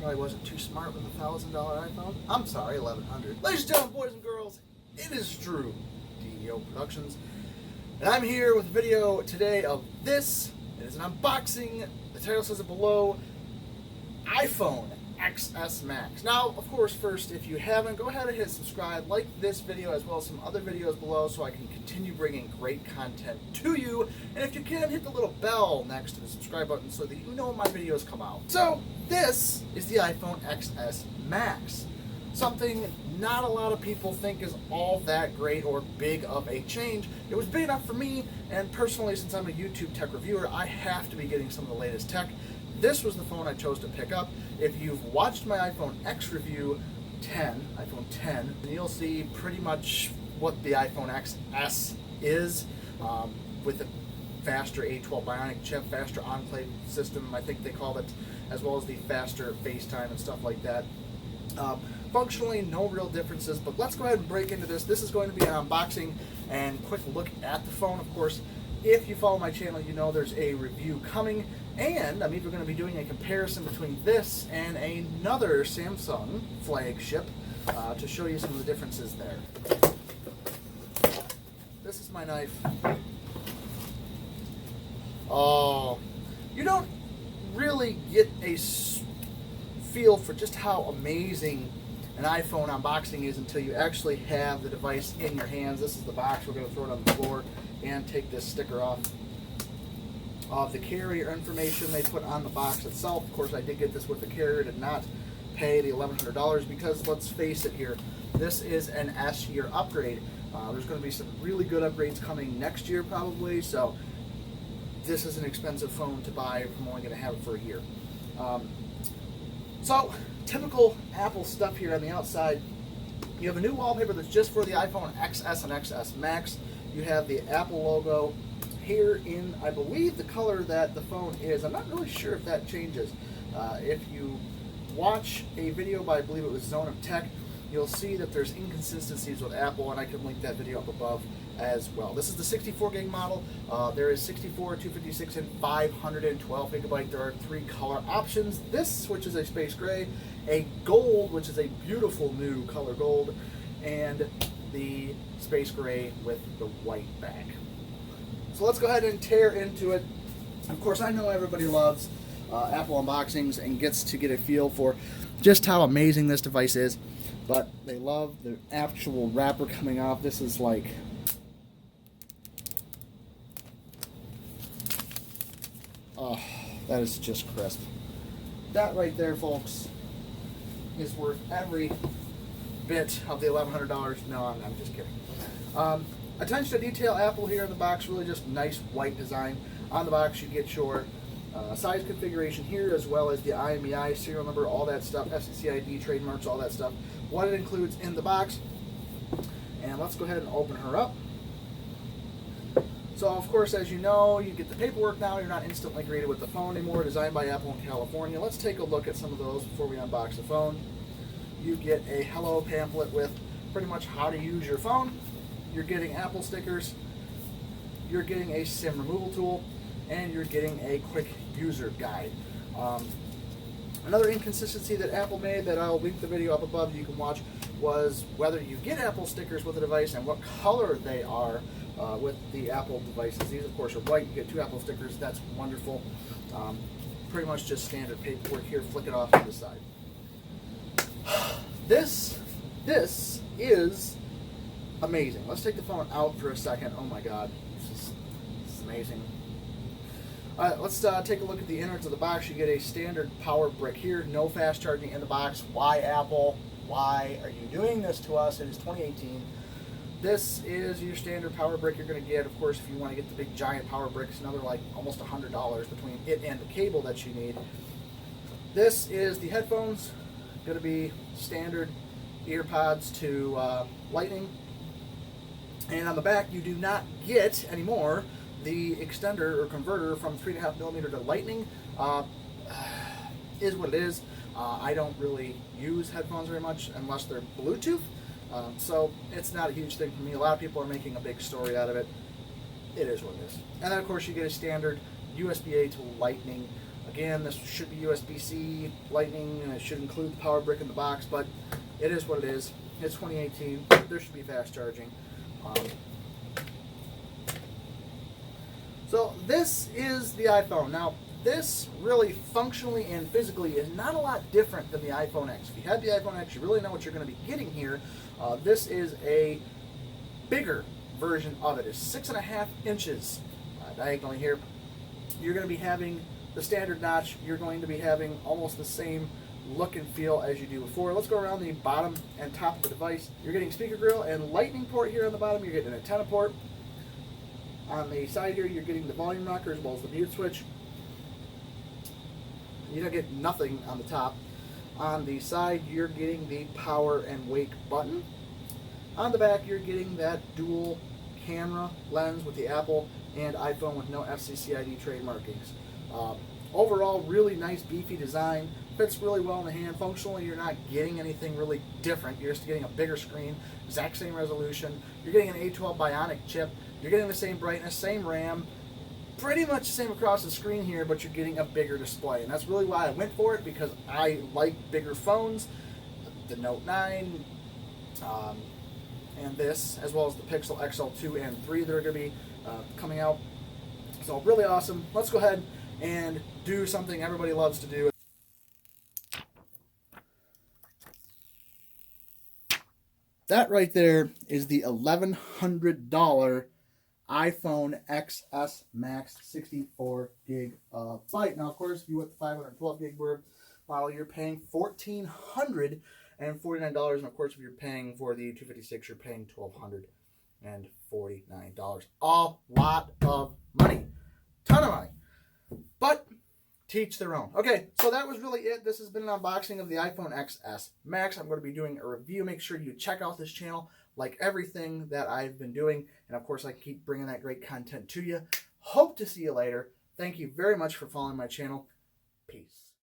Probably wasn't too smart with a $1,000 iPhone. I'm sorry, 1100. Ladies and gentlemen, boys and girls, it is Drew, DEO Productions, and I'm here with a video today of this. It is an unboxing. The title says it below. iPhone XS Max. Now, of course, first, if you haven't, go ahead and hit subscribe, like this video as well as some other videos below so I can continue bringing great content to you. And if you can, hit the little bell next to the subscribe button so that you know when my videos come out. So, this is the iPhone XS Max. Something not a lot of people think is all that great or big of a change. It was big enough for me, and personally, since I'm a YouTube tech reviewer, I have to be getting some of the latest tech. This was the phone I chose to pick up. If you've watched my iPhone X review, iPhone 10, then you'll see pretty much what the iPhone XS is, with a faster A12 Bionic chip, faster enclave system, I think they call it, as well as the faster FaceTime and stuff like that. Functionally, no real differences, but let's go ahead and break into this. This is going to be an unboxing and quick look at the phone. Of course, if you follow my channel, you know there's a review coming, and I'm even going to be doing a comparison between this and another Samsung flagship to show you some of the differences there. This is my knife. Oh, you don't really get a feel for just how amazing an iPhone unboxing is until you actually have the device in your hands. This is the box. We're going to throw it on the floor and take this sticker off of the carrier information they put on the box itself. Of course, I did get this with the carrier, did not pay the $1,100 because, let's face it here, this is an S-year upgrade. There's going to be some really good upgrades coming next year probably, so this is an expensive phone to buy if I'm only going to have it for a year. So, typical Apple stuff here on the outside. You have a new wallpaper that's just for the iPhone XS and XS Max. You have the Apple logo here in, I believe, the color that the phone is. I'm not really sure if that changes. If you watch a video by, I believe it was Zone of Tech, you'll see that there's inconsistencies with Apple, and I can link that video up above as well. This is the 64 gig model. There is 64, 256, and 512 gigabyte. There are 3 color options. This, which is a space gray, a gold, which is a beautiful new color gold, and the space gray with the white back. So let's go ahead and tear into it. Of course, I know everybody loves Apple unboxings and gets to get a feel for just how amazing this device is, but they love the actual wrapper coming off. This is like, oh, that is just crisp. That right there, folks, is worth every bit of the $1,100. No, I'm just kidding. Attention to detail, Apple here in the box, really just nice white design. On the box you get your size configuration here, as well as the IMEI serial number, all that stuff, FCC ID, trademarks, all that stuff, what it includes in the box. And let's go ahead and open her up. So, of course, as you know, you get the paperwork now. You're not instantly greeted with the phone anymore. Designed by Apple in California. Let's take a look at some of those before we unbox the phone. You get a hello pamphlet with pretty much how to use your phone. You're getting Apple stickers. You're getting a SIM removal tool. And you're getting a quick user guide. Another inconsistency that Apple made that I'll link the video up above you can watch was whether you get Apple stickers with the device and what color they are with the Apple devices. These, of course, are white. You get 2 Apple stickers. That's wonderful. Pretty much just standard paperwork here. Flick it off to the side. This is amazing. Let's take the phone out for a second. Oh my God, this is amazing. Alright, let's take a look at the innards of the box. You get a standard power brick here. No fast charging in the box. Why, Apple? Why are you doing this to us? It is 2018. This is your standard power brick you're going to get. Of course, if you want to get the big giant power brick, it's another like almost $100 between it and the cable that you need. This is the headphones. Going to be standard ear pods to Lightning. And on the back, you do not get anymore the extender or converter from 3.5mm to Lightning. Is what it is. I don't really use headphones very much unless they're Bluetooth, so it's not a huge thing for me. A lot of people are making a big story out of it. It is what it is. And then, of course, you get a standard USB-A to Lightning Again, this should be USB-C, Lightning, and it should include the power brick in the box, but it is what it is. It's 2018. There should be fast charging. So this is the iPhone. Now, this really functionally and physically is not a lot different than the iPhone X. If you had the iPhone X, you really know what you're going to be getting here. This is a bigger version of it. It's 6.5 inches diagonally here. You're going to be having the standard notch. You're going to be having almost the same look and feel as you do before. Let's go around the bottom and top of the device. You're getting speaker grill and lightning port here on the bottom. You're getting an antenna port. On the side here, you're getting the volume rocker as well as the mute switch. You don't get nothing on the top. On the side, you're getting the power and wake button. On the back, you're getting that dual camera lens with the Apple and iPhone with no FCC ID trade markings. Overall, really nice beefy design. Fits really well in the hand. Functionally, you're not getting anything really different. You're just getting a bigger screen, exact same resolution. You're getting an A12 Bionic chip. You're getting the same brightness, same RAM. Pretty much the same across the screen here, but you're getting a bigger display. And that's really why I went for it, because I like bigger phones. The Note 9, and this, as well as the Pixel XL2 and 3 that are going to be coming out. So really awesome. Let's go ahead and do something everybody loves to do. That right there is the $1,100 iPhone XS Max 64 gigabyte. Now, of course, if you want the 512 gig model, you're paying $1,449. And of course, if you're paying for the 256, you're paying $1,249. A lot of money. Ton of money. But teach their own. Okay, so that was really it. This has been an unboxing of the iPhone XS Max. I'm going to be doing a review. Make sure you check out this channel, like everything that I've been doing. And of course, I keep bringing that great content to you. Hope to see you later. Thank you very much for following my channel. Peace.